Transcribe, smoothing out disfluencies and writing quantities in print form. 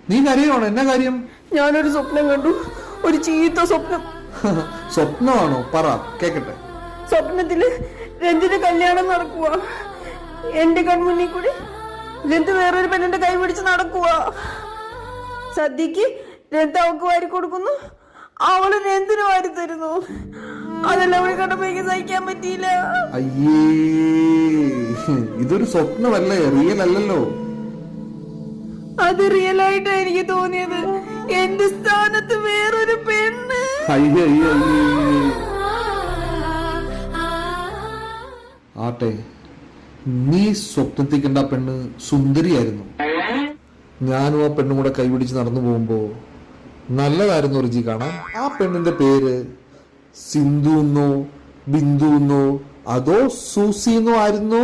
നീ കരയുവാണോ? എന്നാ കാര്യം? ഞാനൊരു സ്വപ്നം കണ്ടു, ഒരു ചീത്ത സ്വപ്നം. സ്വപ്നമാണോ? പറ കേക്കട്ടെ. സ്വപ്നത്തില് രഞ്ജിന്റെ കല്യാണം നടക്കുക. എന്റെ കൺമുന്നിൽ കൂടി രഞ്ജ് വേറൊരു പെണ്ണിന്റെ കൈ പിടിച്ച് നടക്കുക. സദ്യക്ക് രഞ്ജ് അവക്ക് വാരി കൊടുക്കുന്നു, അവള് രഞ്ജിന് വാരി തരുന്നു. അതെല്ലാം കൂടി കണ്ടപ്പോ എനിക്ക് സഹിക്കാൻ പറ്റിയില്ല. അയ്യേ, ഇതൊരു സ്വപ്നമല്ലേ, റിയൽ അല്ലല്ലോ. അത് റിയൽ ആയിട്ടാ എനിക്ക് തോന്നിയത്. എന്റെ സ്ഥാനത്ത് വേറൊരു പെണ്ണ്. അയ്യേ അയ്യേ അയ്യേ. ആട്ടെ, നീ സ്വപ്നത്തിൽ കണ്ട പെണ്ണ് സുന്ദരിയായിരുന്നു. ഞാനും ആ പെണ്ണും കൂടെ കൈപിടിച്ച് നടന്നു പോകുമ്പോ നല്ലതായിരുന്നു റിജി കാണാൻ. ആ പെണ്ണിന്റെ പേര് സിന്ധു എന്നോ ബിന്ദു എന്നോ അതോ സൂസി എന്നോ ആയിരുന്നു.